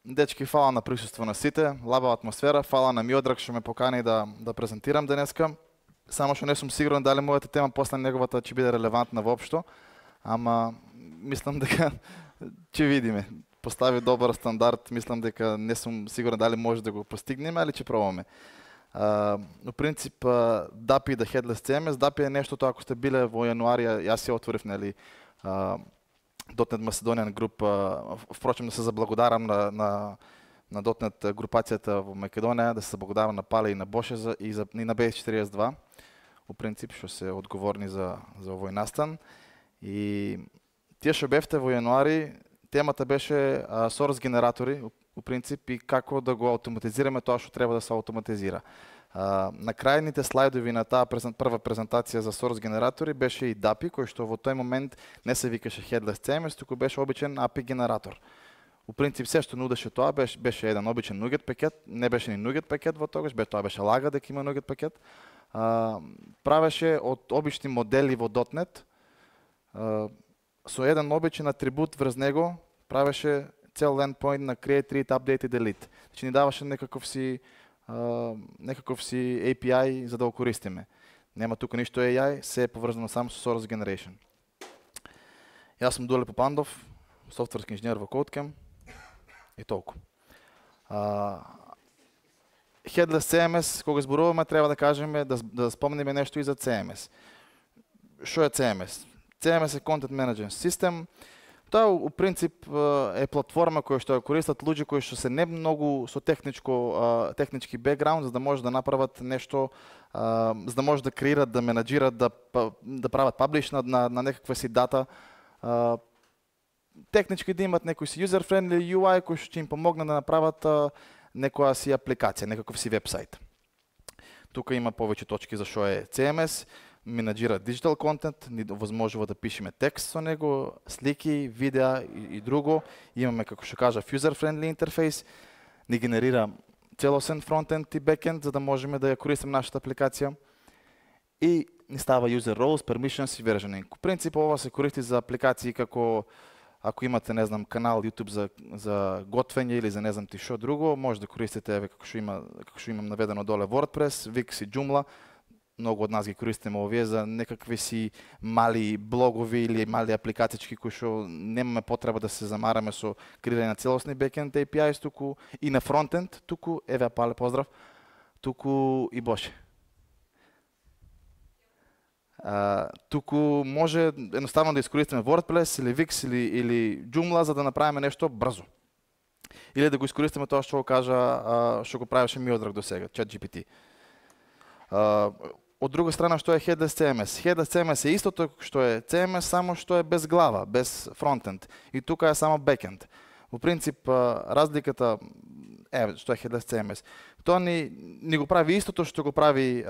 Дечки, фала на присуство на сите, лабава атмосфера, фала на Миодраг што ме покани да презентирам денеска. Само што не сум сигурен дали мојата тема после неговата ќе биде релевантна воопшто, ама мислам дека ќе видиме. Постави добар стандард, мислам дека не сум сигурен дали може да го постигнеме, али ќе пробаме. Но принцип DAPI да Headless CMS, DAPI е нештото, ако сте биле во јануари, јас ја отворив, нели, .NET Macedonian Group, впрочем да се заблагодарам на .NET групацијата во Македонија, да се заблагодарам на Пале и на Боше и на BS42, у принцип, што се одговорни за овој настан. И тие што бевте во јануари, темата беше source генератори, у принцип, и како да го автоматизираме тоа што треба да се автоматизира. На крајните слайдови на таа прва презентација за source генератори беше и DAPI, кој што во тој момент не се викаше Headless CMS, туку беше обичен API генератор. У принцип, се што нудеше тоа беше еден обичен NuGet пакет, не беше ни NuGet пакет во тогаш, тоа беше лага дека има NuGet пакет. Правеше од обични модели во .NET, со еден обичен атрибут врз него, правеше цел endpoint на create, read, update и delete. Значи ни даваше некаков си API за да го користиме. Нема тука ништо AI, се е поврзано само со source generation. Јас сум Дуле Попандов, софтверски инженер во CodeCamp и толку. Headless CMS, кога зборуваме, треба да кажеме, да спомнеме нешто и за CMS. Што е CMS? CMS е Content Management System. Тоа, у принцип, е платформа која што ја користат луѓе кои што се не многу со технички бекграунд, за да може да направат нешто, за да може да креират, да менаџират, да прават паблиш на некаква си дата. Технички да имат некој си user-friendly UI кој што ќе им помогне да направат некоја си апликација, некаков си вебсайт. Тука има повеќе точки за што е CMS. Менаџира digital content, ни возможува да пишеме текст со него, слики, видеа и друго. Имаме, како што кажа, user-friendly интерфейс, ни генерира целосен фронтенд и бекенд, за да можеме да ја користиме нашата апликација. И ни става user roles, permissions и versioning. По принцип, ова се користи за апликации како ако имате, не знам, канал YouTube за готвење или за не знам ти што друго, може да користите како што имам наведено доле WordPress, Wix и Joomla. Многу од нас ги користиме овие за некакви си мали блогови или мали апликацијки кои што немаме потреба да се замараме со креирање на целосни бекенд APIs, туку и на фронтенд, туку еве Пале, поздрав, туку и Боше. Туку може едноставно да искористиме WordPress или Wix или Joomla за да направиме нешто брзо. Или да го искористиме тоа што го кажа, што го правеше Миодраг до сега, ChatGPT. Од друга страна, што е Headless CMS? Headless CMS е истото што е CMS, само што е без глава, без фронтенд. И тука е само бекенд. Во принцип, разликата што е Headless CMS. Тоа ни го прави истото што го прави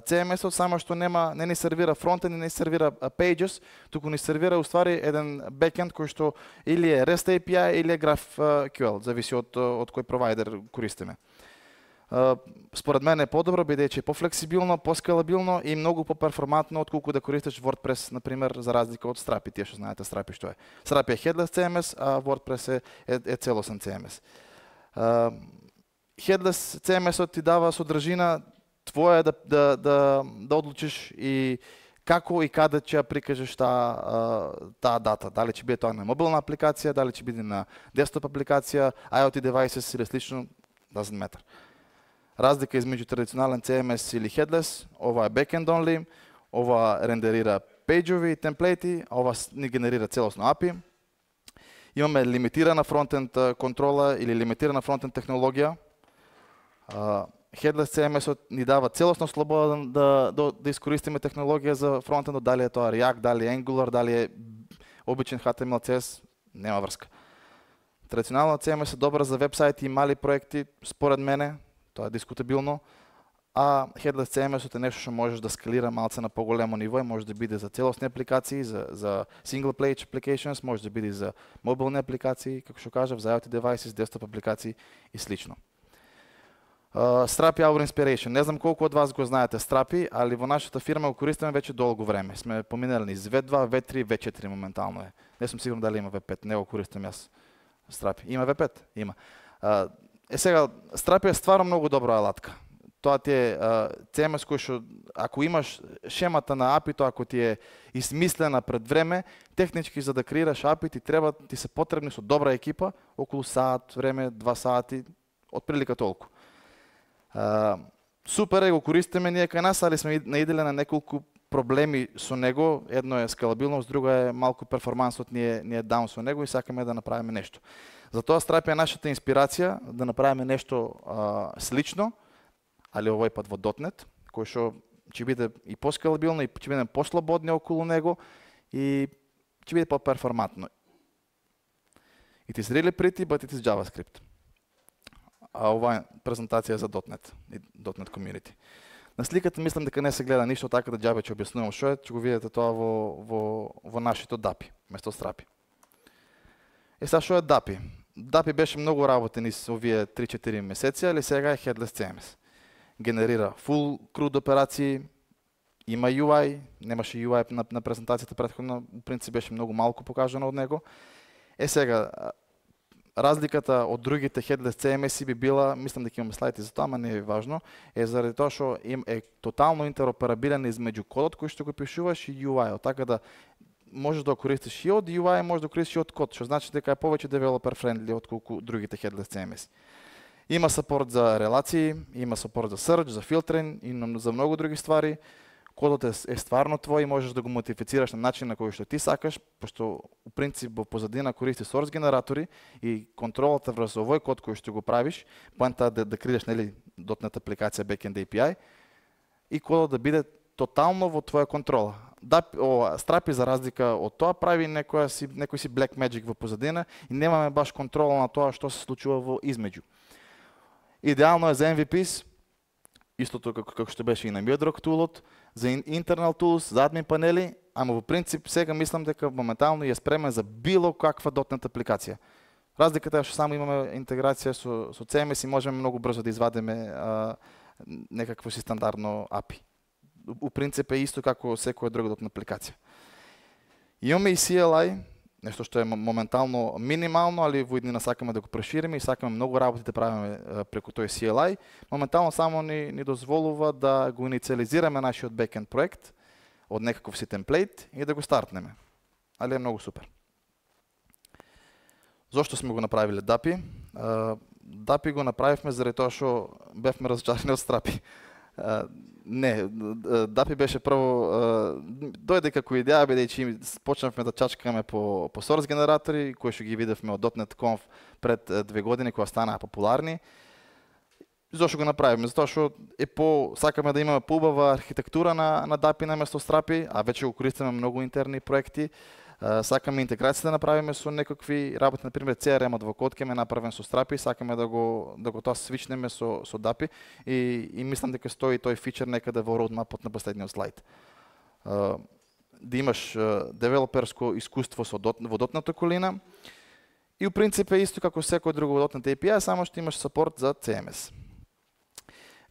CMS-от, само што не ни сервира фронтенд, не ни сервира pages, туку ни сервира уствари еден бекенд кој што или е REST API или е GraphQL, зависи од кој провайдер користиме. Според мен е подобро, бидејќи е пофлексибилно, поскалабилно и многу поперформатно отколку да користиш WordPress, например, за разлика од Strapi. Тие што знаете Strapi што е. Strapi е Headless CMS, а WordPress е целосен CMS. Headless CMS-от ти дава содржина твоја да одлучиш и како и каде ќе ја прикажеш таа дата. Дали ќе биде тоа на мобилна апликација, дали ќе биде на десктоп апликација, IoT devices или слично, doesn't matter. Разлика измеѓу традиционален CMS или Headless, ова е backend only, ова рендерира пејџови, темплети, ова ни генерира целосно API. Имаме лимитирана фронтенд контрола или лимитирана фронтенд технологија. Headless CMS ни дава целосно слобода да искористиме технологија за фронтендот, дали е тоа React, дали е Angular, дали е обичен HTML, CSS, нема врска. Традиционална CMS е добра за вебсайти и мали проекти, според мене, тоа е дискутабилно, а Headless CMS е нешто што можеш да скалира малце на поголемо ниво и може да биде за целосни апликации, за single page applications, може да биде за мобилни апликации, како што кажав, за IoT devices, desktop апликации и слично. Strapi Our Inspiration. Не знам колку од вас го знаете Strapi, али во нашата фирма го користиме веќе долго време. Сме поминали низ V2, V3, V4 моментално е. Не сум сигурен дали има V5, не го користам јас Страпи. Има V5? Има. Сега, Страпи е стварно многу добра алатка. Тоа ти е CMS кој што, ако имаш шемата на API-то, ако ти е измислена пред време, технички за да креираш API ти се потребни со добра екипа, околу саат време, 2 сати, отприлика толку. Супер е, го користиме ние кај нас, али сме наиделе на неколку проблеми со него. Едно е скалабилност, друго е малку перформансот ни е даун со него и сакаме да направиме нешто. Затоа Stripe е нашата инспирација да направиме нешто слично, али овој пат во .NET, кој што ќе биде и поскалабилно, и ќе биде послободни околу него, и ќе биде по-перформатно. It is really pretty, but it is JavaScript. А ова е презентација за .NET и .NET Community. На сликата мислам дека не се гледа ништо, така да џабе ќе објаснувам што е, ќе го видите тоа во нашето DAPI, место Страпи. Сега што е DAPI? DAPI беше многу работен из овие 3-4 месеци, али сега е Headless CMS. Генерира full CRUD операции, има UI, немаше UI на презентацијата претходно, в принцип беше многу малку покажано од него. Сега, разликата од другите Headless CMS би била, мислам дека имаме слайди за тоа, ама не е важно, е заради тоа што е тотално интероперабилен измеѓу кодот кој што го пишуваш и UI-от, така да можеш да го користиш и од UI, можеш да го користиш и од код, што значи дека е повеќе developer friendly отколку другите Headless CMS. Има сапорт за релации, има сапорт за search, за филтринг и за многу други ствари. Кодот е стварно твој и можеш да го модифицираш на начин на кој што ти сакаш, пошто у принцип во позадина користи source генератори и контролата врз овој код кој што го правиш, поента да креираш .NET апликација backend API и кодот да биде тотално во твоја контрола. Страпи за разлика од тоа прави некој си black magic во позадина и немаме баш контрола на тоа што се случува во измеѓу. Идеално е за MVPs, истото како што беше и на Mudrock тулот, за internal tools, за админ панели, ама во принцип сега мислам дека моментално е спремен за било каква .NET апликација. Разликата е што само имаме интеграција со CMS и можеме многу брзо да извадиме некакво си стандардно API. У принцип е исто како секоја друга .NET апликација. Имаме и CLI, нешто што е моментално минимално, али во иднина сакаме да го прошириме и сакаме многу работи да правиме преку тој CLI. Моментално само ни дозволува да го инициализираме нашиот бекенд проект од некаков си темплейт и да го стартнеме. Али е многу супер. Зошто сме го направиле DAPI? DAPI го направивме заради тоа што бевме разочарани од Страпи. Не, DAPI беше прво, дојде како идеја, бидејќи почнавме да чачкаме по source генератори, кои што ги видевме од .NET Conf пред 2 години, кога станаа популарни. Зошто го направиме? Затоа што сакаме да имаме поубава архитектура на DAPI на место Страпи, а веќе го користиме многу интерни проекти. Сакаме интеграција да направиме со некакви работи, например CRM-от во Kotlin е направен со Strapi, сакаме да го тоа свичнеме со DAPI и мислам дека стои тој фичер некаде во roadmap-от на последниот слайд. Да имаш девелоперско искуство во .NET околина и у принцип е исто како секој друго во .NET API, само што имаш сапорт за CMS.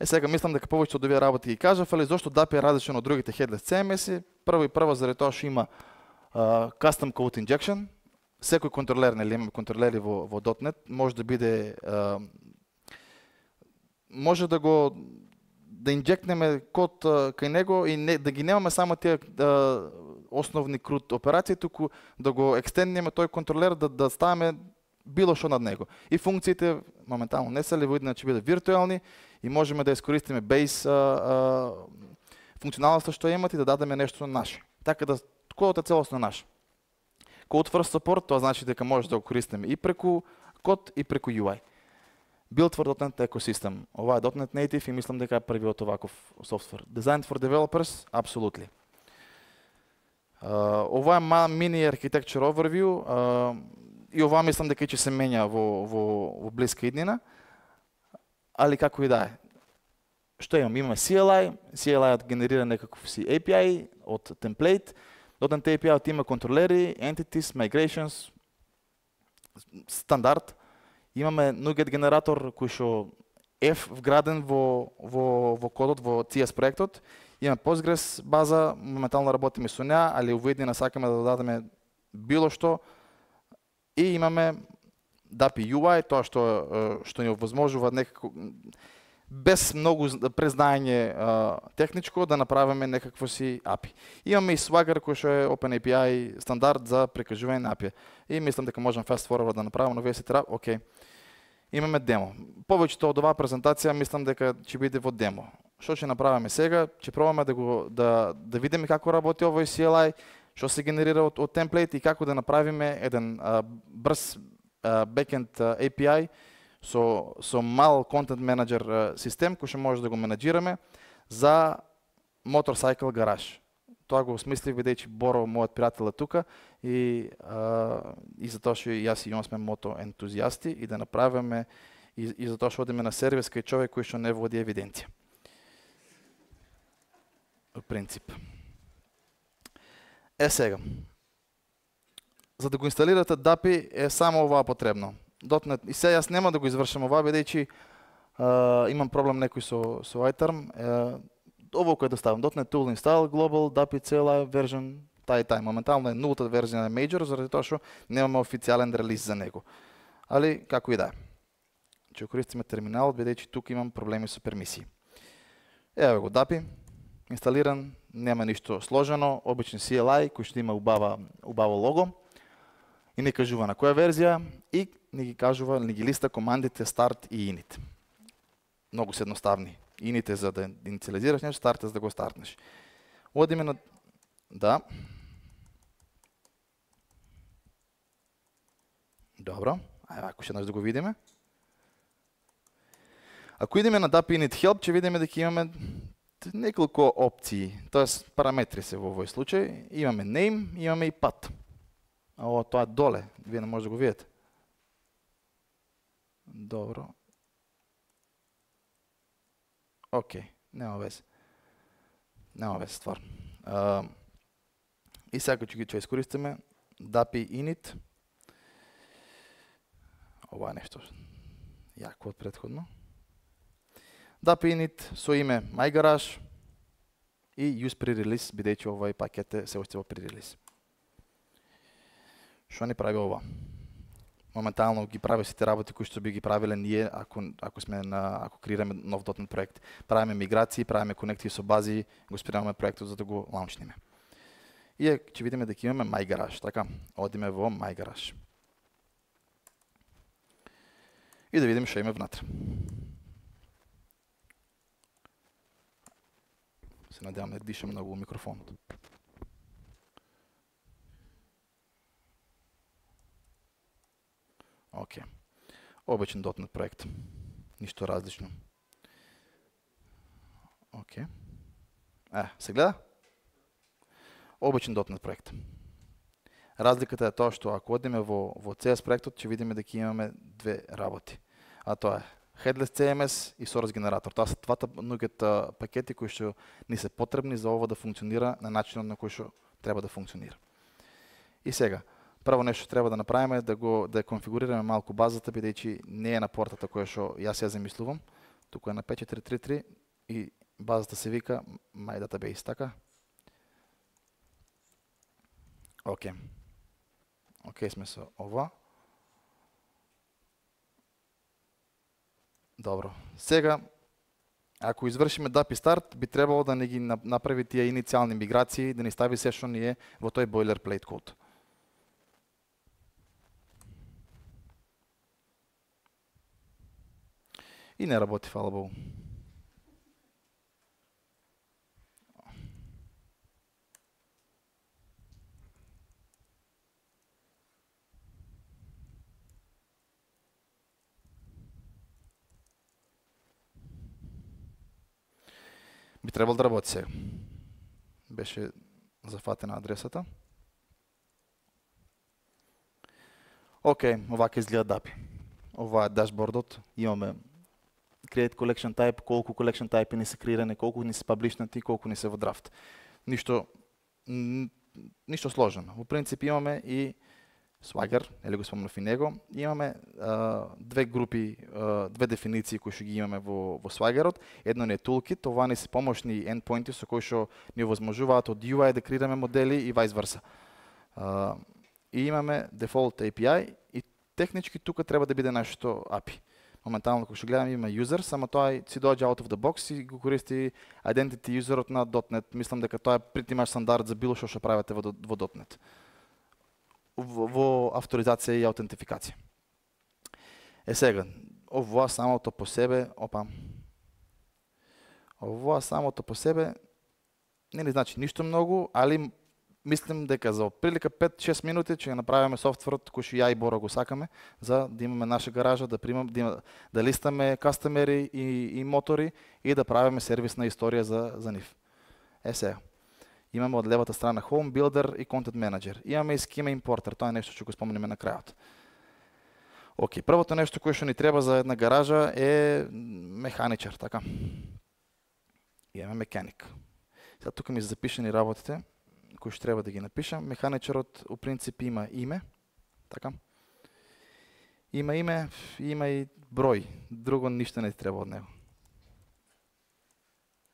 Сега мислам дека повеќе од овие работи ги кажав, али зошто DAPI е различен од другите Headless CMS-и? Прво заради тоа што има custom code injection. Секој контролер, имаме контролери во .NET, може да биде може да инжектнеме код кај него и да ги немаме само тие основни CRUD операции, туку да го екстенднеме тој контролер да ставиме било што над него. И функциите моментално не се ли во иднина ќе биде виртуелни и можеме да искористиме base функционалноста што имат и да дадеме нешто наше. Така да кодот е целосно наш. Code first support, тоа значи дека може да го користиме и преку код и преку UI. Build for .NET ecosystem. Ова е .NET Native и мислам дека е првиот оваков софтвер. Designed for developers, absolutely. Ова е мини architecture overview и ова мислам дека ќе се менја во блиска иднина, али како и да е. Што имаме? Имаме CLI, CLI генерира некаков си API од темплейт, .NET API има контролери, entities, migrations, стандард. Имаме NuGet генератор кој што F вграден во кодот, во CS проектот. Имаме Postgres база, моментално работиме со неа, али во иднина сакаме да додадеме било што. И имаме DAPI UI, тоа што ни овозможува некако без многу презнаење техничко да направиме некакво си API. Имаме и Swagger кој што е OpenAPI стандард за прекажување на API. И мислам дека можам fast forward да направиме, но вие се треба, окей. Имаме демо. Повеќето од оваа презентација мислам дека ќе биде во демо. Што ќе направиме сега? Ќе пробаме да видиме како работи овој CLI, што се генерира од темплейт и како да направиме еден брз backend API со мал контент менеджер систем кој што може да го менеджираме за Motorcycle Garage. Тоа го осмислив бидејќи Боро, мојот пријател, е тука и затоа што јас и он сме мото ентузијасти и да направиме и затоа што одиме на сервис кај човек кој што не води евиденција. Во принцип. Сега. За да го инсталирате DAPI е само оваа потребно. .NET. И сега јас нема да го извршам оваа, бидејќи имам проблем некој со iTerm. Ово кој да ставам, .NET Tool Install, Global, DAPI CLI version, тај. Моментално е нулта верзија на Major, заради тоа што немаме официјален релиз за него. Али, како и да е. Ќе користиме терминал, бидејќи тука имам проблеми со пермисии. Ево го DAPI, инсталиран, нема ништо сложено, обичен CLI, кој што има убаво лого. И ни кажува на која верзија и ни ги кажува, ни ги листа командите start и init. Многу се едноставни. Init е за да инициализираш нешто, start е за да го стартнеш. Одиме на... Да. Добро. Ајде, ако ще да го видиме. Ако идеме на DAPI init help, ќе видиме дека имаме неколку опции, тоест параметри се во овој случај. Имаме name, имаме и path. Ова тоа е доле, вие не може да го видите. Добро. Океј, нема везе. Нема везе, стварно. И сега ќе искористиме DAPI init. Ова е нешто јако од претходно. DAPI init со име MyGarage и use pre-release, бидејќи овој пакет е се уште во pre-release. Што ни прави ова? Моментално ги прави сите работи кои што би ги правиле ние ако креираме нов .NET проект. Правиме миграции, правиме конекции со бази, го спремаме проектот за да го лаунчниме. И ќе видиме дека имаме MyGarage, така? Одиме во MyGarage. И да видиме што има внатре. Се надевам да дишам многу во микрофонот. Океј. Обичен .NET проект. Ништо различно. Океј. Се гледа? Обичен .NET проект. Разликата е тоа што ако одиме во CS проектот, ќе видиме дека имаме две работи. А тоа е Headless CMS и Source Generator. Тоа се двата нугет пакети кои што ни се потребни за ова да функционира на начинот на кој што треба да функционира. И сега, прво нешто треба да направиме да конфигурираме малку базата, бидејќи не е на портата која што јас ја замислувам. Туку е на 5433 и базата се вика My Database, така? Океј. Океј сме со ова. Добро. Сега, ако извршиме DAPI start, би требало да ни ги направи тие иницијални миграции, да ни стави се што ни е во тој boilerplate код. И не работи, фала Богу. Би требало да работи сега. Беше зафатена адресата. Океј, овака изгледа DAPI. Ова е дашбордот. Имаме create collection type, колку collection type ни се креирани, колку ни се паблишнати, колку ни се во драфт. Ништо сложено. Во принцип имаме и Swagger, или го спомнав и него. Имаме две групи, две дефиниции кои што ги имаме во Swaggerот. Едно е toolkit, това ни се помошни endpointi со кои што ни овозможуваат од UI да креираме модели и vice versa. И имаме default API и Технички тука треба да биде нашето API. Моментално кога што гледам има user, само тоа си доаѓа out of the box и го користи identity userот на .NET. Мислам дека тоа е pretty much стандард за било што правите во .NET. Во авторизација и аутентификација. Сега, овоа самото по себе, овоа самото по себе не значи ништо многу, али мислим дека за прилика 5-6 минути ќе направиме софтверот кој што ја и Боро го сакаме, за да имаме наша гаража, да листаме кастомери и мотори и да правиме сервисна историја за нив. Сега. Имаме од левата страна Home Builder и Content Manager. Имаме и Schema Importer, тоа е нешто што го спомнеме на крајот. Океј, првото нешто кое што ни треба за една гаража е механичар, така. Имаме механик. Сега тука ми се запишани работите кои што треба да ги напишам. Механичарот у принцип има име, така. Има име, има и број. Друго ништо не ти треба од него.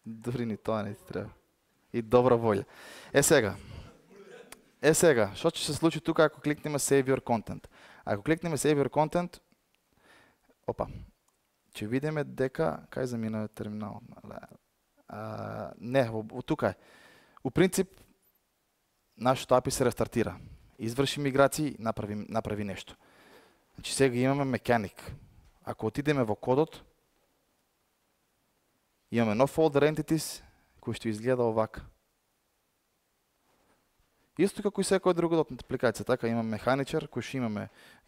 Дури ни тоа не ти треба. И добра волја. Сега, што ќе се случи тука ако кликнеме Save Your Content? Ако кликнеме Save Your Content, ќе видиме дека, кај замина терминал? Не, тука е. У принцип, нашето API се рестартира. Изврши миграции, направи нешто. Значи сега имаме механик. Ако отидеме во кодот, имаме нов folder entities, кој што изгледа овака. Исто како и секоја друга .NET апликација, така имаме механичар кој што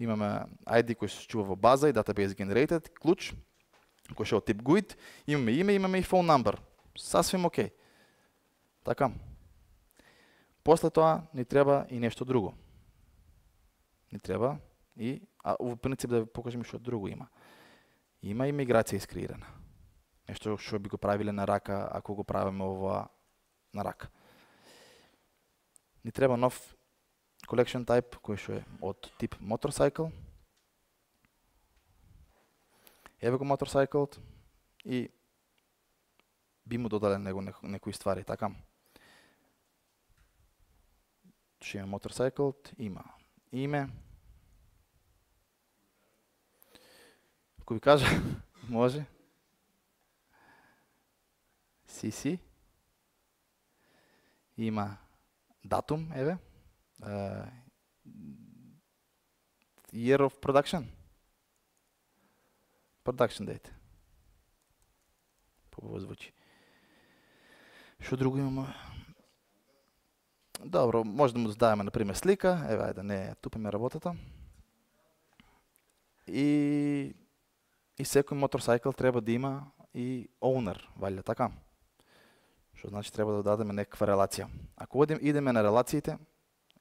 имаме ID кој се чува во база и database generated, клуч кој што е од тип GUID, имаме име, имаме и phone number. Сасвим окей. Така. После тоа ни треба и нешто друго. Ни треба и во принцип да покажеме што друго има. Има и миграција искреирана. Нешто што би го правиле на рака ако го правиме ова на рака. Ни треба нов collection type кој што е од тип motorcycle. Еве го motorcycle и би му додале некои ствари, така. Што има motorcycle, има име. Кој ви кажа? Може. CC. Има датум, еве. Year of production. Production date. Побаво звучи. Што друго имаме? Добро, може да му додаваме, например, слика. Еве, ајде, не тупаме работата. И секој motorcycle треба да има и owner, валја, така? Што значи треба да дадеме некаква релација. Ако идеме на релациите,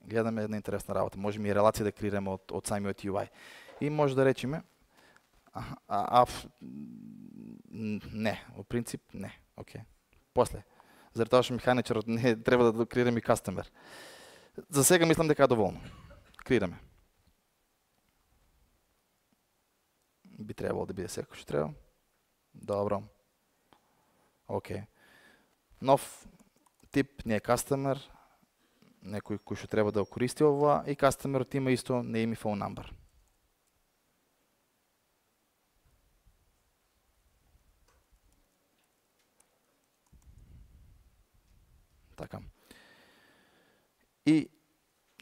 гледаме една интересна работа. Можеме и релација да креираме од самиот UI. И може да речеме не, во принцип не. Океј. После. Заради тоа што механичарот не треба да креираме и кастомер. За сега мислам дека е доволно. Креираме. Би требало да биде секој што треба. Добро. Океј. Нов тип не е кастомер, некој кој што треба да користи ова и кастомерот има исто name и phone number. Така. И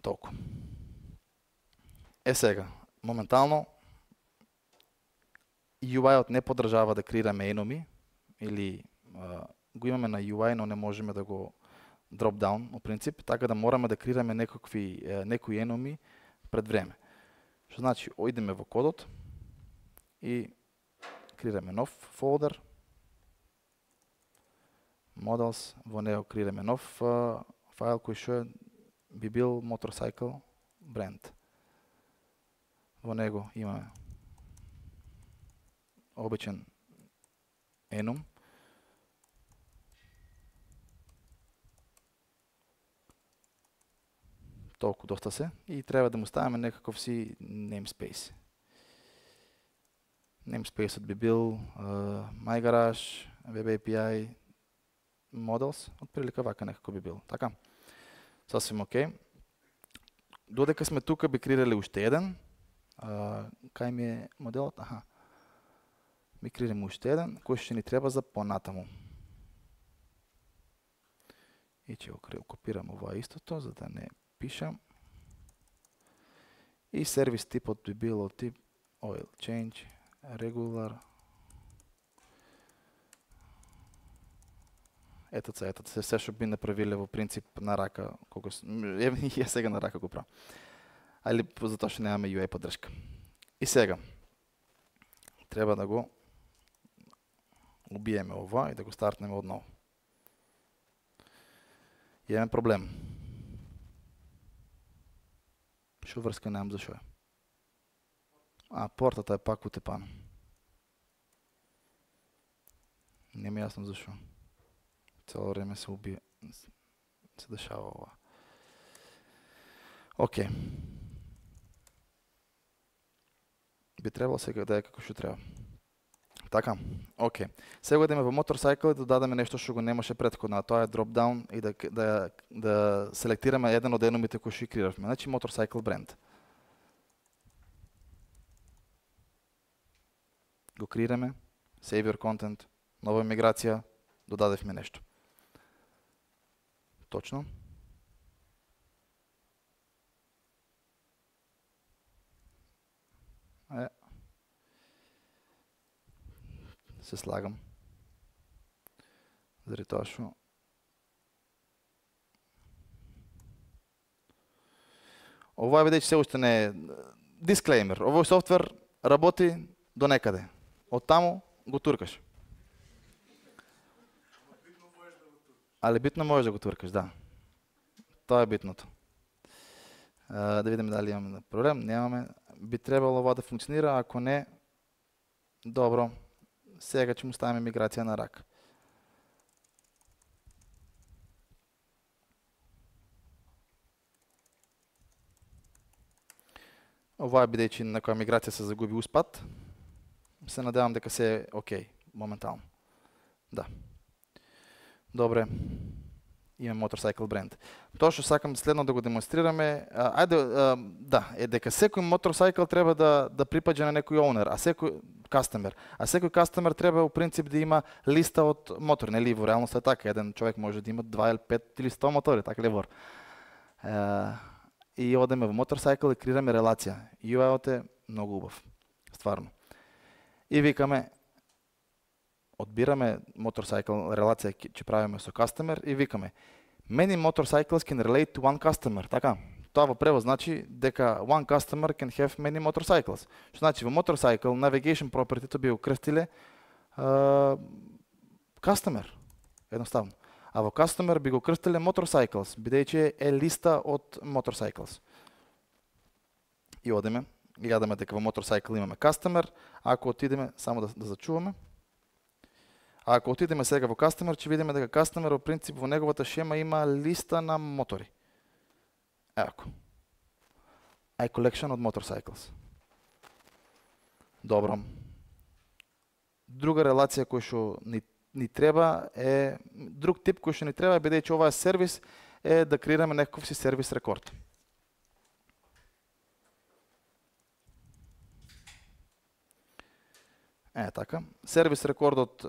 толку. Сега, моментално UI-от не подржава да креираме еноми или го имаме на UI, но не можеме да го drop down, во принцип, така да мораме да креираме некои еноми пред време. Што значи, идеме во кодот и креираме нов фолдер, models, во него креираме нов файл кој што би бил motorcycle brand. Во него имаме обичен enum. Толку доста се и треба да му ставиме некаков си namespace. Namespace-от би бил My Garage, Web API, Models, отприлика вака некако би бил. Така. Сасвим окей. Додека сме тука би креирале уште еден. Кај ми е моделот? Аха. Ми креираме уште еден, кој ќе ни треба за понатаму. И ќе го копирам ова истото, за да не пишам. И сервис типот би било тип oil change, regular. Ето се што би направиле во принцип на рака, колку ја сега на рака го правам. Али затоа што немаме UI поддршка. И сега треба да го убиеме ова и да го стартнеме одново. Имаме проблем. Шо врска немам за шо е? Портата е пак утепана. Не ми е јасно за шо. Цело време се убие. Се дешава ова. Океј. Би требало сега да е како што треба. Така, океј. Сега да во Motorcycle да дадеме нешто што го немаше претходно, а тоа е drop-down и да селектираме еден од енумите кои што креиравме. Значи Motorcycle бренд. Го креираме, save your content, нова миграција, додадевме нешто. Точно. Се слагам. Заради тоа што ова бидејќи се уште не е дисклеймер. Овој софтвер работи до некаде. Од таму го туркаш. Али битно можеш да го туркаш, да. Тоа е битното. Да видиме дали имаме проблем. Немаме. Би требало ова да функционира, ако не, добро. Сега ќе му ставиме миграција на рак. Ова е бидејќи на која миграција се загуби успат. Се надевам дека се е окей, моментално. Да. Добре. Имаме Motorcycle бренд. Тоа што сакам следно да го демонстрираме, е дека секој Motorcycle треба да припаѓа на некој owner, а секој customer. А секој customer треба во принцип да има листа од мотори, нели? Во реалност е така, еден човек може да има 2 или 5 или 100 мотори, така ли вор. И одеме во Motorcycle и креираме релација. UI-от е многу убав, стварно. И викаме, одбираме Motorcycle релација ќе правиме со customer и викаме many motorcycles can relate to one customer, така? Тоа во превод значи дека one customer can have many motorcycles. Што значи во Motorcycle navigation property-то би го крстиле customer, едноставно. А во customer би го крстиле motorcycles, бидејќи е листа од motorcycles. И одеме, гледаме дека во Motorcycle имаме customer, ако отидеме, само да зачуваме, ако отидеме сега во Customer, ќе видиме дека Customer во принцип во неговата шема има листа на мотори. Еко. iCollection од Motorcycles. Добро. Друга релација која што ни треба е, друг тип кој што ни треба, бидејќи ова е сервис, е да креираме некој си сервис рекорд. Така. Сервис рекордот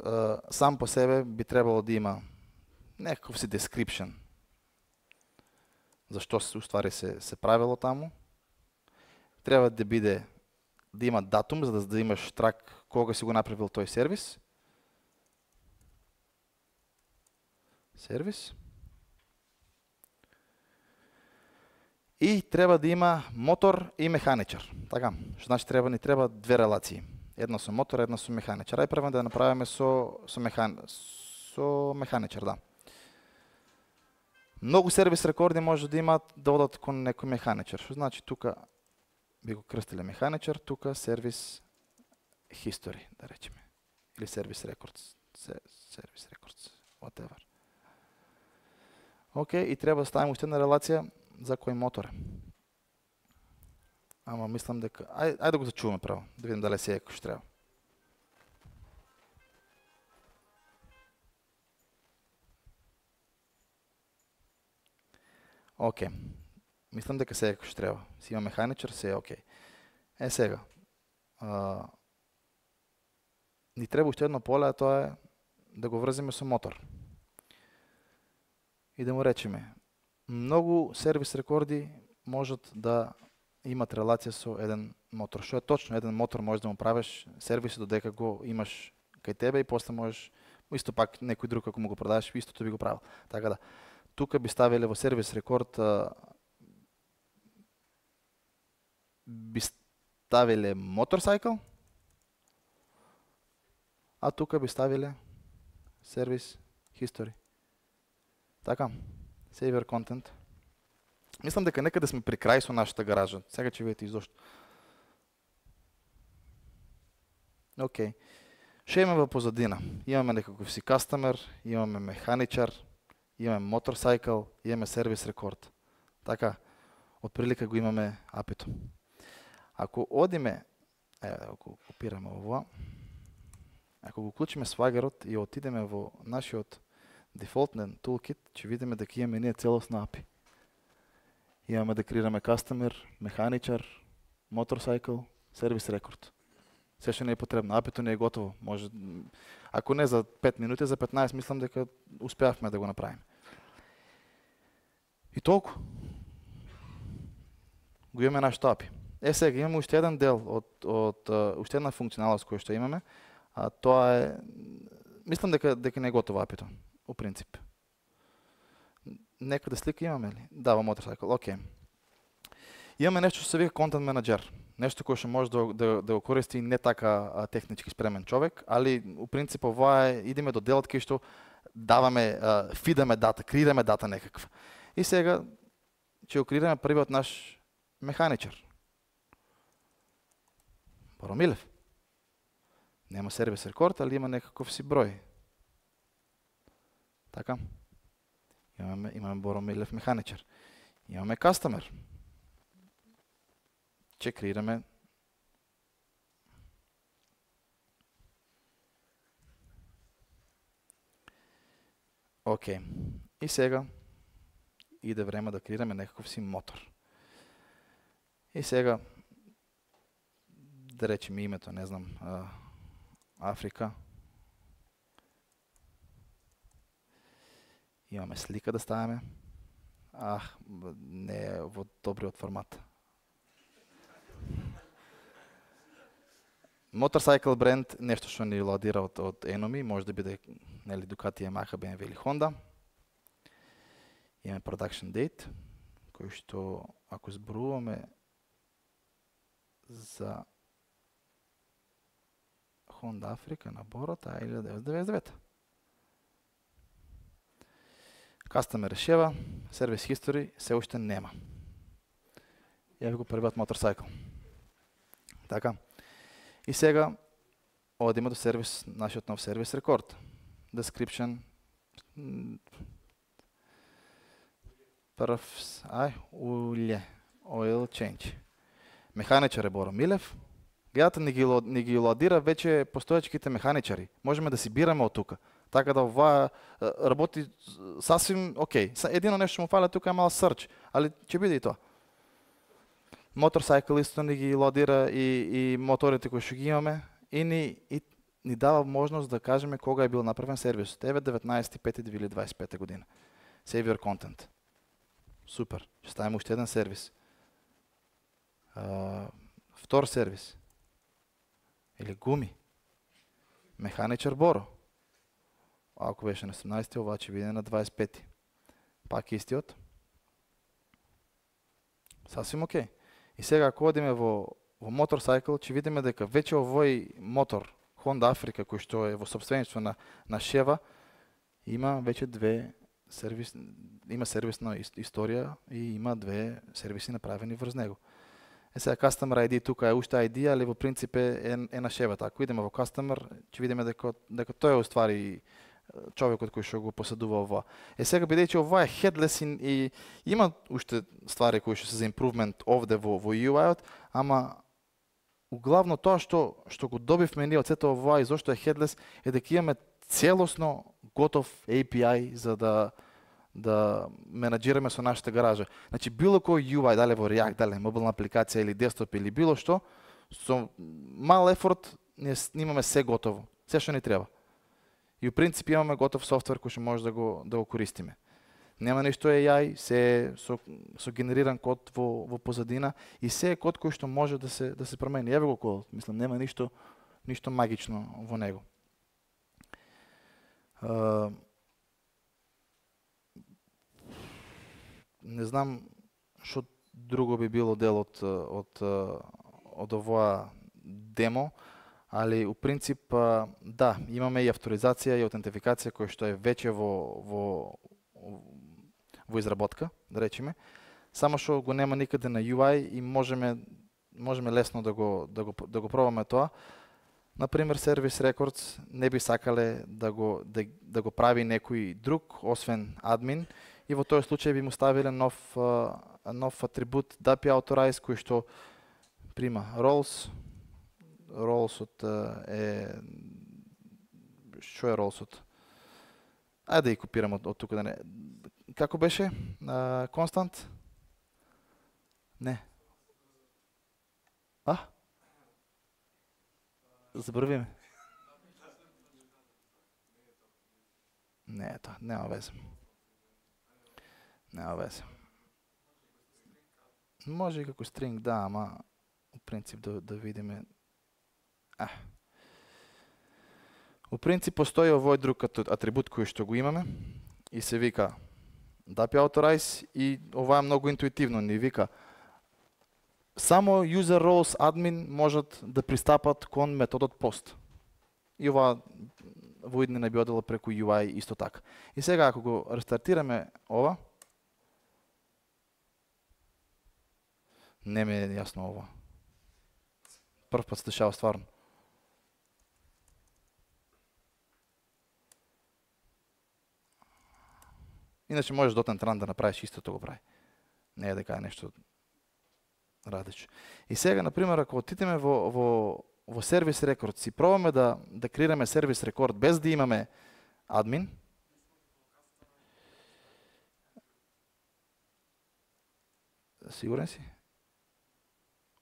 сам по себе би требало да има некаков си description. Зашто уствари се правило таму. Треба да има датум, за да имаш трак кога си го направил тој сервис. Сервис. И треба да има мотор и механичар. Така, што значи ни треба две релации. Една со мотор, една со механичар. Ај прво да направиме со механичар, да. Многу сервис рекорди може да имат да одат кон некој механичар. Што значи тука би го крстиле механичар, тука сервис history, да речеме. Или сервис рекордс. Сервис рекордс, whatever. Океј, и треба да ставиме уште една релација за кој мотор е. Ама мислам дека... Ајде да го зачуваме право, да видим дали се како што треба. Океј. Мислам дека се како што треба. Си има механичар, се е океј. Сега. Ни треба уште едно поле, а тоа е да го врзиме со мотор. И да му речеме, многу сервис рекорди можат да имат релација со еден мотор. Што е точно еден мотор можеш да му правиш сервис додека го имаш кај тебе и после можеш исто пак некој друг ако му го продаваш, истото би го правил. Така да, тука би ставиле во сервис рекорд би ставиле motorcycle, а тука би ставиле сервис history. Така, save your content. Мислам дека некаде сме при крај со нашата гаража. Сега ќе видите изошто. Океј. Што имаме во позадина? Имаме некаков си кастомер, имаме механичар, имаме motorcycle, имаме сервис рекорд. Така, отприлика го имаме апито. Ако одиме, ако копираме ова, ако го уклучиме свагерот и отидеме во нашиот дефолтен toolkit, ќе видиме дека имаме ние целосна API. Имаме да креираме кастомер, механичар, motorcycle, сервис рекорд. Се што не е потребно. API-то не е готово. Може, ако не за 5 минути, за 15 мислам дека успеавме да го направиме. И толку. Го имаме нашето API. Сега имаме уште еден дел од уште една функционалност која што имаме, а тоа е, мислам дека не е готово API-то, у принцип. Некаде слика имаме ли? Да, во motorcycle, окей. Имаме нешто што се вика Content Manager, нешто кое што може да го користи и не така технички спремен човек, али у принцип ова е, идеме до делот кај што даваме, фидаме дата, креираме дата некаква. И сега ќе го креираме првиот наш механичар. Боро Милев. Нема сервис рекорд, али има некаков си број. Така. Имаме Боро Милев механичар. Имаме кастомер. Ќе креираме окей. И сега иде време да креираме некаков си мотор. И сега да речеме името, не знам, Африка. Имаме слика да ставаме. Не е во добриот формат. Motorcycle бренд, нешто што ни лодира од Enomi, може да биде нели Ducati, Yamaha, BMW или Honda. Имаме production date, кој што ако зборуваме за Honda Africa наборот, 1999. Customer решева, сервис history се уште нема. Јави го првиот motorcycle. Така. И сега одиме до сервис, нашиот нов сервис рекорд. Description. Oil change. Механичар е Боро Милев. Гледате, ни ги лодира веќе постоечките механичари. Можеме да си бираме од тука. Така да ова работи сасвим окей. Едино нешто му фала тука е мал search, али ќе биде и тоа. Motorcycle исто ни ги лодира и моторите кои што ги имаме и ни дава можност да кажеме кога е бил направен сервис. 19.5.2025 година. Save your content. Супер. Ќе ставиме уште еден сервис. Втор сервис. Или гуми. Механичар Боро. Ако беше на 17, ова ќе биде на 25. Пак истиот. Сасвим окей. И сега ако одиме во motorcycle, ќе видиме дека веќе овој мотор Honda Africa кој што е во сопствеништво на Шева има веќе има сервисна историја и има две сервиси направени врз него. Сега Customer ID тука е уште ID, али во принцип е на Шевата. Ако идеме во Customer, ќе видиме дека тој е уствари човекот кој што го поседува ова. Сега бидејќи ова е headless и има уште ствари кои што се за improvement овде во UI-от, ама углавно тоа што го добивме ние од сето ова и зошто е headless е дека имаме целосно готов API за да менаџираме со нашата гаража. Значи било кој UI, дали во React, дали мобилна апликација или десктоп или било што, Со мал ефорт ние имаме се готово, се што ни треба. И у принцип имаме готов софтвер кој што може да го користиме. Нема ништо AI, се е со генериран код во позадина и се е код кој што може да се промени. Еве го кодот, мислам, нема ништо магично во него. Не знам што друго би било дел од овоа демо, али у принцип да, имаме и авторизација и аутентификација која што е веќе во изработка, да речеме, само што го нема никаде на UI и можеме лесно да го пробаме тоа. Например, Service Records не би сакале да го прави некој друг, освен админ, и во тој случај би му ставиле нов атрибут DAPI Authorize кој што прима roles. Roles-от е... Што е roles-от? Ајде да ја копирам од тука да не... Како беше? Констант? Не. Забрави ме. Не е тоа, нема везе. Нема везе. Може и како string, да, ама у принцип да видиме. У принцип постои овој друг атрибут кој што го имаме и се вика DAPI Authorize и ова е многу интуитивно, ни вика само user roles admin можат да пристапат кон методот post. И ова во иднина би одело преку UI исто така. И сега ако го рестартираме ова, не ми е јасно ова. Прв пат се дешава стварно. Иначе можеш дотен ран да направиш истото го прави. Не е дека е нешто различно. И сега, например, ако отидеме во Service Records и пробаме да креираме Service Record без да имаме админ, сигурен си?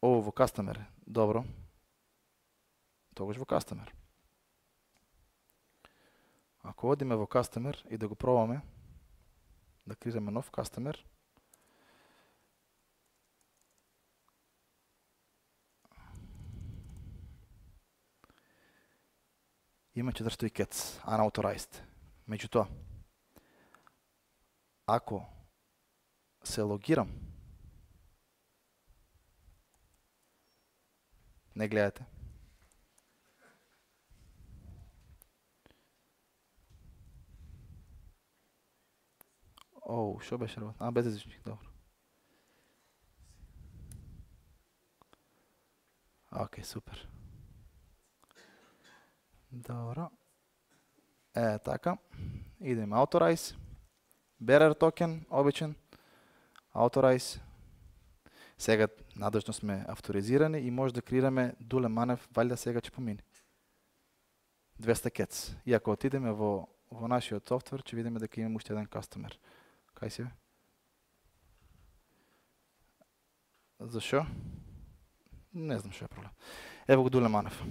Ово во Customer, добро. Тогаш во Customer. Ако одиме во Customer и да го пробаме, да креираме нов Customer, има 400 cats, unauthorized. Меѓутоа, ако се логирам, не гледате. Оу, шо беше работа? Безезвичник, добро. Окей, супер. Добро. Така. Идеме Authorize. Bearer токен, обичен. Authorize. Сега надежно сме авторизирани и може да креираме Дуле Манев, валјда сега ќе помине. 200 cats. И ако отидеме во нашиот софтвер, ќе видиме дека имаме уште еден customer. Кај си бе? Зашо? Не знам што е проблем. Ево го Дуле Манев.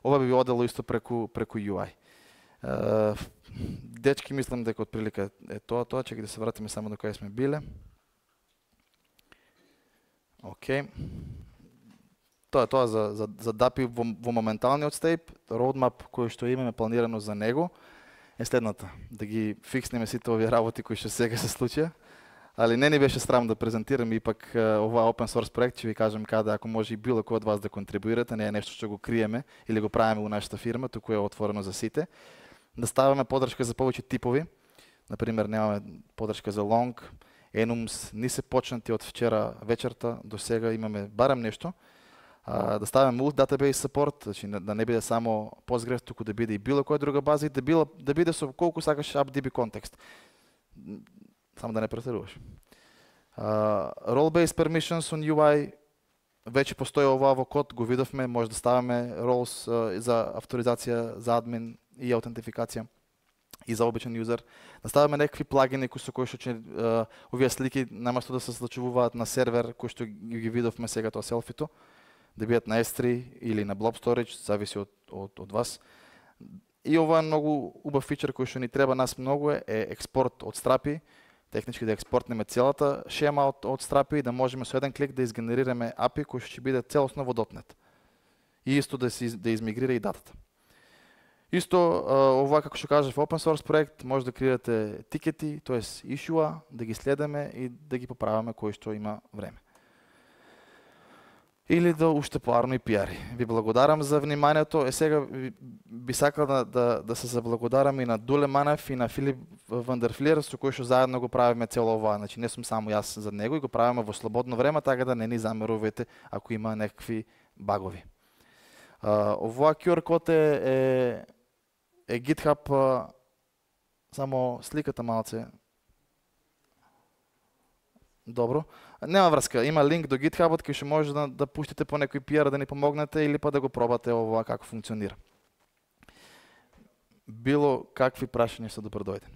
Ова би одело исто преку UI. Дечки, мислам дека отприлика е тоа, ќе да се вратиме само до кај сме биле. Океј. Тоа е тоа за DAPI во моменталниот стейп. Roadmap кој што имаме планирано за него е следната. Да ги фикснеме сите овие работи кои што сега се случија. Али не ни беше срам да презентираме ипак оваа open source проект, ќе ви кажам каде, ако може и било кој од вас да контрибуирате, не е нешто што го криеме или го правиме во нашата фирма, туку е отворено за сите. Да ставаме подршка за повеќе типови. Например, немаме подршка за long, enums, ни се почнати од вчера вечерта до сега имаме барем нешто. Да ставаме multi database support, значи да не биде само Postgres, туку да биде и било која друга база и да биде со колку сакаш AppDB контекст. Само да не претеруваш. Role-based permissions on UI, веќе постои ова во код, го видовме, може да ставаме roles за авторизација, за админ и аутентификација и за обичен юзер. Да ставаме некакви плагини со кои што ќе овие слики наместо да се случуваат на сервер, кои што ги видовме сега тоа селфито, да бидат на S3 или на Blob Storage, зависи од вас. И ова е многу убав фичер кој што ни треба нас многу е експорт од страпи, технички да експортнеме целата шема од страпи и да можеме со еден клик да изгенерираме API кој што ќе биде целосно во .NET. И исто да измигрира и датата. Исто, ова како што кажав, open source проект, може да креирате тикети, тоест ишуа, да ги следеме и да ги поправаме кој што има време. Или да уште поарно и пиари. Ви благодарам за вниманието. Сега би сакал да се заблагодарам и на Дуле Манев и на Филип Вандерфлиер, со кој што заедно го правиме цело ова. Значи не сум само јас за него и го правиме во слободно време, така да не ни замерувате ако има некакви багови. Овоа QR код е GitHub, само сликата малце. Добро. Нема врска, има линк до GitHub-от кој што може да пуштите по некој PR да ни помогнете или па да го пробате ова како функционира. Било какви прашања се добро дојде.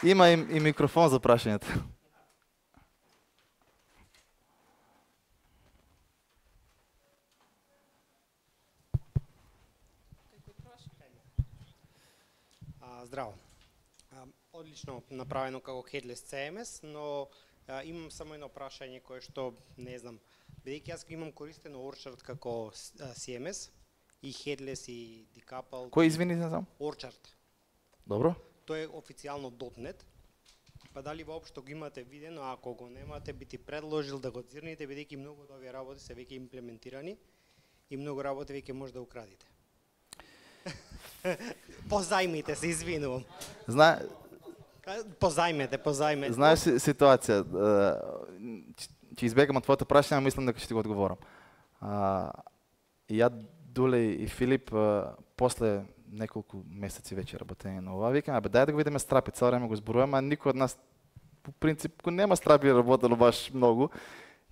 Има и микрофон за прашањата. Здраво. Одлично направено како Headless CMS, но имам само едно прашање кое што не знам. Бидејќи јас имам користено Orchard како CMS и Headless и Decoupled. Кој извини се сам? Orchard. Добро. Тој е официјално .NET. Па дали воопшто го имате видено, ако го немате, би ти предложил да го цирните, бидејќи многу од овие работи се веќе имплементирани и многу работи веќе може да украдите. Позајмите се, извинувам. Позајмете. Знаеш ситуација, ќе избегам од твоето прашање, мислам дека ќе ти го одговорам. Ја, Дуле и Филип, после неколку месеци веќе работење на ова, викам, дај да го видиме страпи, цело време го зборуваме, а никој од нас по принцип нема страпи работело баш многу.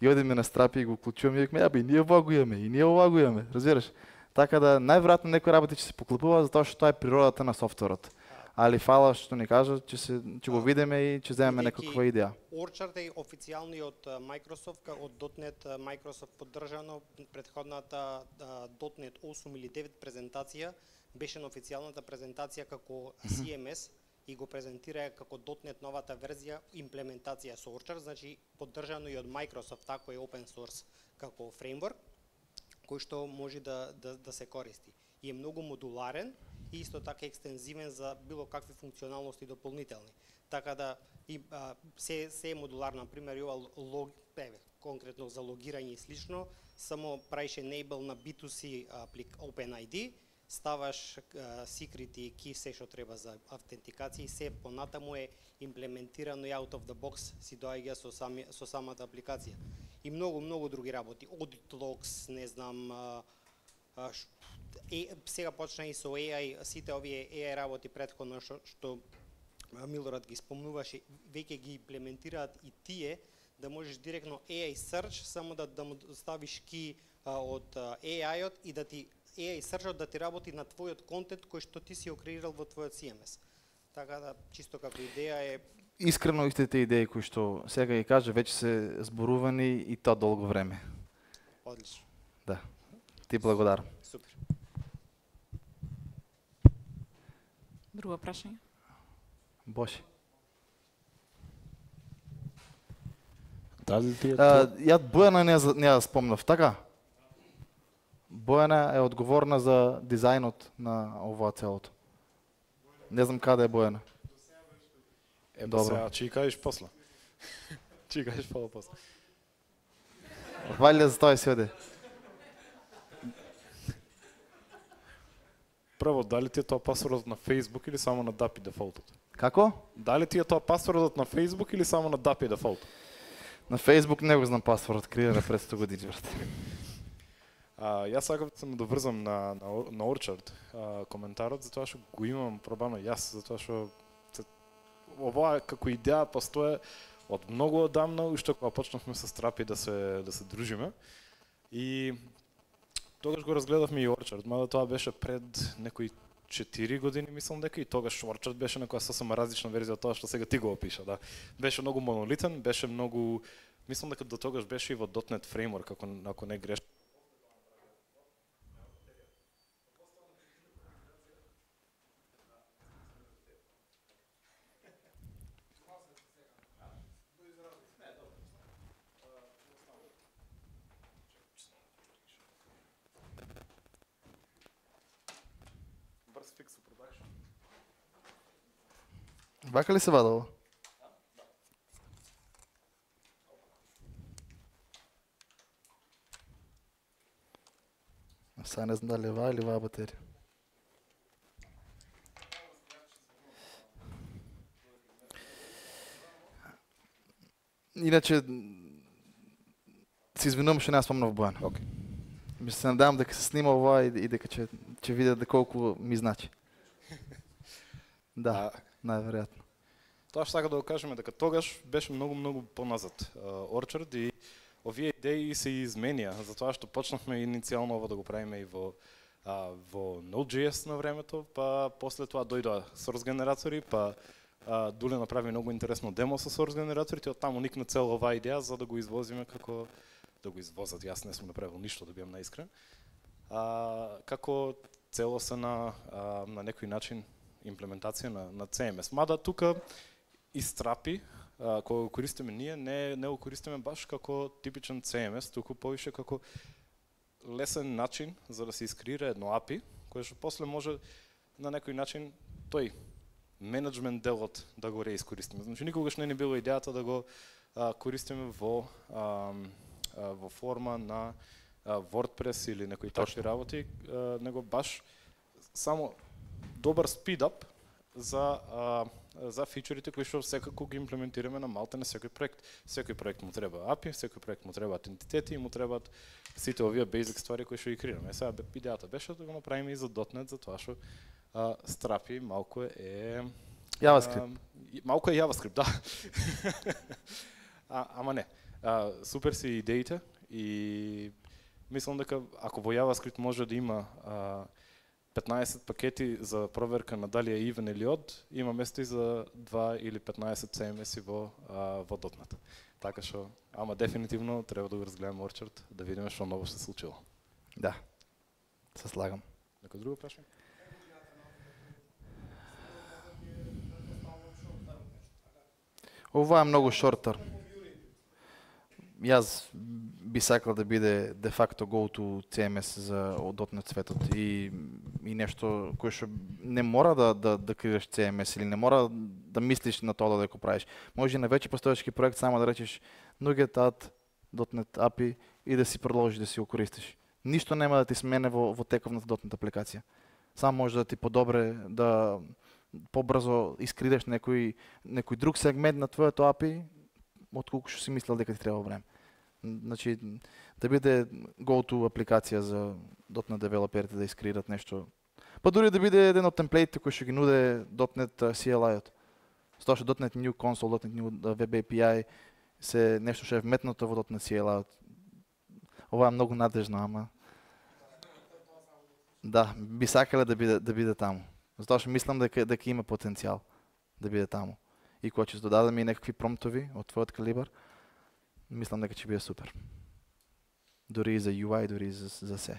И одиме на страпи и го уклучуваме и викаме, и ние ова го имаме, и ние ова го имаме, разбираш? Така да најверојатно некои работи ќе се поклопува затоа што тоа е природата на софтверот. Али фала што ни кажа, ќе го видиме и ќе земеме некаква идеја. Orchard е официјално и од Microsoft, од .NET Microsoft поддржано. Претходната .NET 8 или 9 презентација беше на официјалната презентација како CMS и го презентира како .NET новата верзија, имплементација со Orchard, значи поддржано и од Microsoft, тако е open source како фреймворк кој што може да се користи. И е многу модуларен и исто така екстензивен за било какви функционалности дополнителни. Така да и се е модуларно, например, и ова конкретно за логирање и слично, само правиш enable на B2C OpenID, ставаш secret и key, се што треба за автентикација и се понатаму е имплементирано и out of the box си доаѓа со самата апликација. И многу други работи, audit logs, не знам, сега почна и со AI, сите овие AI работи претходно што Милорад ги спомнуваше, веќе ги имплементираат и тие, да можеш директно AI search, само да му ставиш ки од AI-от и да ти AI search да ти работи на твојот контент кој што ти си окреирал во твојот CMS. Така да, чисто како идеја е... Искрено истите идеи кои што сега ги кажа, веќе се зборувани и тоа долго време. Одлично. Да. Ти благодарам. Супер. Друго прашање? Боши. Дали ти е ја Бојана не ја спомнав, така? Бојана е одговорна за дизајнот на ова целото. Не знам каде е Бојана. Добро. Сега ќе кажеш после. Ќе кажеш после. Валја за тоа си оде. Прво, дали ти е тоа пасвордот на Facebook или само на DAPI дефолтот? Како? Дали ти е тоа пасвордот на Facebook или само на DAPI дефолтот? На Facebook не го знам пасвордот, креира пред 100 години, брат. Јас сакам да се доврзам на Orchard коментарот, затоа што го имам пробано јас, затоа што ова како идеја постои од многу одамна, уште кога почнавме со Страпи да се дружиме. И тогаш го разгледавме и Orchard, мада тоа беше пред некои 4 години, мислам дека, и тогаш Orchard беше некоја сосема различна верзија од тоа што сега ти го опиша, да. Беше многу монолитен, беше многу, мислам дека до тогаш беше и во .NET Framework, ако не грешам. Вака ли се вадало? Сега не знам дали е ова или ова батерија. Иначе се извинувам што не спомнав Бојан. Океј. Мислам, се надевам дека се снима ова и дека ќе видат колку ми значи. Да, најверојатно. Тоа што сака да го кажеме дека тогаш беше многу поназад Orchard и овие идеи се изменија, затоа што почнавме иницијално ова да го правиме и во Node.js на времето, па после тоа дојдоа source генератори, па Дуле направи многу интересно демо со source генераторите, од таму никна цела оваа идеја за да го извозиме како да го извозат. Јас не сум направил ништо, да бидам наискрен. Како целосна на некој начин имплементација на CMS. Мада тука истрапи, кога го користиме ние, не го користиме баш како типичен CMS, туку повише како лесен начин за да се искреира едно API, кое што после може на некој начин тој менеджмент делот да го реискористиме. Значи никогаш не ни било идејата да го користиме во форма на WordPress или некои такви работи, него баш само добар спидап за фичерите кои што секако ги имплементираме на малте на секој проект. Секој проект му треба API, секој проект му требаат ентитети и му требаат сите овие basic ствари кои што ги креираме. Сега идејата беше да го направиме и за .NET, затоа што страпи малку е JavaScript. Малку е JavaScript, да. Ама не. Супер се идеите и мислам дека ако во JavaScript може да има 15 пакети за проверка на дали е even или odd, има место и за 2 или 15 CMS-и во .NET. Така што, ама дефинитивно треба да го разгледаме Orchard, да видиме што ново се случило. Да, се слагам. Некој друго прашање? Ова е многу шортер. Јас би сакал да биде де факто go-to CMS за .NET светот и нешто кое што не мора да креираш CMS или не мора да мислиш на тоа да го правиш. Може и на веќе постоечки проект само да речеш NuGet add .NET API и да си продолжиш да си го користиш. Ништо нема да ти смене во тековната .NET апликација. Само може да ти подобре да побрзо искридеш некој друг сегмент на твоето API отколку што си мислел дека ти треба време. Значи, да биде go-to апликација за .NET девелоперите да искреират нешто. Па дури да биде еден од темплейтите кои што ги нуде .NET CLI-от. Тоа што .NET New Console, .NET New Web API се нешто што е вметнато во .NET CLI-от. Ова е многу надежно, ама да, би сакале да биде таму. Затоа што мислам дека има потенцијал да биде таму. И кога ќе додадеме и некакви промптови од твојот калибар, мислам дека ќе биде супер. Дури и за UI, дури и за се.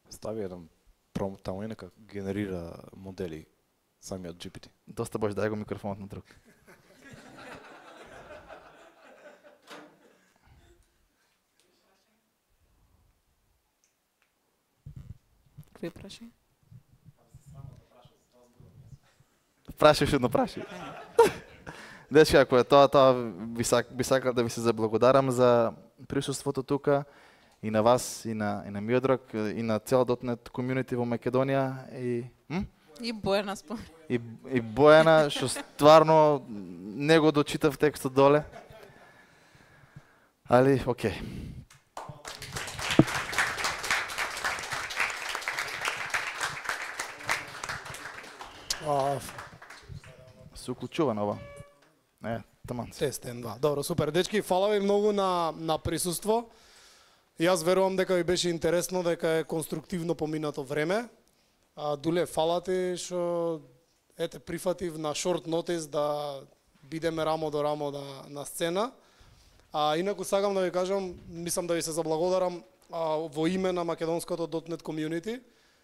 Стави еден промпт таму и нека генерира модели самиот GPT. Доста баш дај го микрофонот на друг. Кој прашање? Прашаш едно прашање. Дечки, ако е тоа би сакал да ви се заблагодарам за присуството тука и на вас, и на Миодраг, и на цел .NET community во Македонија И Бојана спомни. И Бојана, што стварно не го дочитав текстот доле. Али, окей. Се уклучува на ова. Таман. Тест 1-2. Добро, супер. Дечки, фала ви многу на присуство. Јас верувам дека ви беше интересно, дека е конструктивно поминато време. Дуле, фала ти што ете прифатив на short notice да бидеме рамо до рамо на сцена. Инаку сакам да ви кажам, мислам да ви се заблагодарам во име на македонското .NET community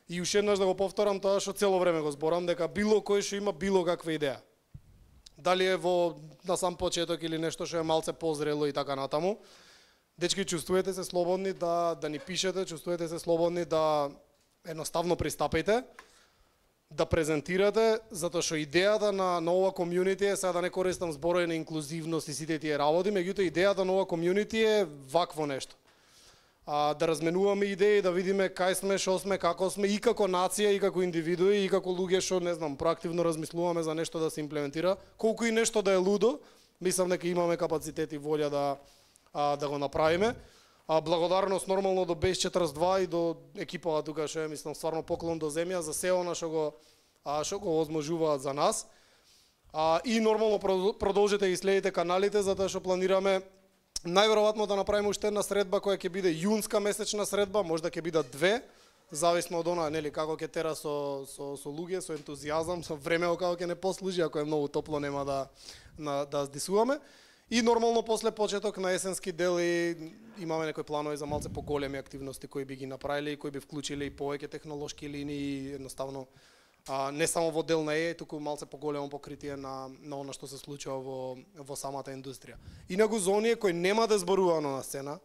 и уште еднаш да го повторам тоа што цело време го зборам, дека било кој што има било каква идеја. Дали е на сам почеток или нешто што е малце позрело и така натаму. Дечки, чувствувате се слободни да ни пишете, чувствувате се слободни да едноставно пристапајте, да презентирате, затоа што идејата на ова комјунити е, сега да не користам зборови на инклузивност и сите тие работи, меѓутоа идејата на ова комјунити е вакво нешто. Да разменуваме идеи, да видиме кај сме, што сме, како сме и како нација, и како индивидуи, и како луѓе што, не знам, проактивно размислуваме за нешто да се имплементира. Колку и нешто да е лудо, мислам дека имаме капацитет и волја да го направиме. Благодарност нормално до Base42 и до екипава тука што е, мислам, стварно поклон до земја за се она што го возможуваат за нас. И нормално продолжете и следите каналите, затоа што планираме најверојатно да направиме уште една средба која ќе биде јунска месечна средба, можда ќе бидат две, зависно од она, нели, како ќе тера со луѓе, со ентузијазам, со време како ќе не послужи, ако е многу топло нема да здисуваме. И нормално после почеток на есенски дел и имаме некои планови за малце поголеми активности кои би ги направиле и кои би вклучиле и повеќе технолошки линии, едноставно не само во дел на туку малце поголемо покритие на она што се случува во самата индустрија. Инаку за оние кои нема да зборувано на сцена,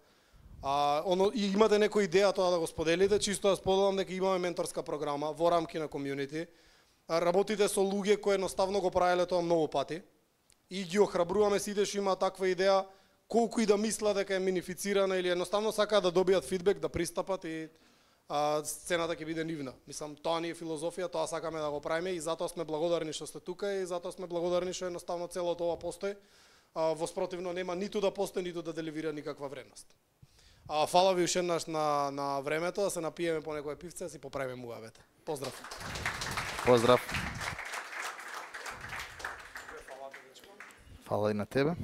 и имате некоја идеја тоа да го споделите, чисто да споделам дека имаме менторска програма во рамки на комјунити. Работите со луѓе кои едноставно го правеле тоа многу пати и ги охрабруваме сите што имаат таква идеја, колку и да мислат дека е минифицирана или едноставно сакаат да добијат фидбек, да пристапат и сцената ќе биде нивна. Мислам, тоа ни е филозофија, тоа сакаме да го правиме и затоа сме благодарни што сте тука и затоа сме благодарни што едноставно целото ова постои. Во спротивно нема ниту да постои, ниту да деливира никаква вредност. Фала ви уште еднаш на времето, да се напиеме по некое пивце, да си поправиме муавет. Поздрав. Поздрав. Фала и на тебе.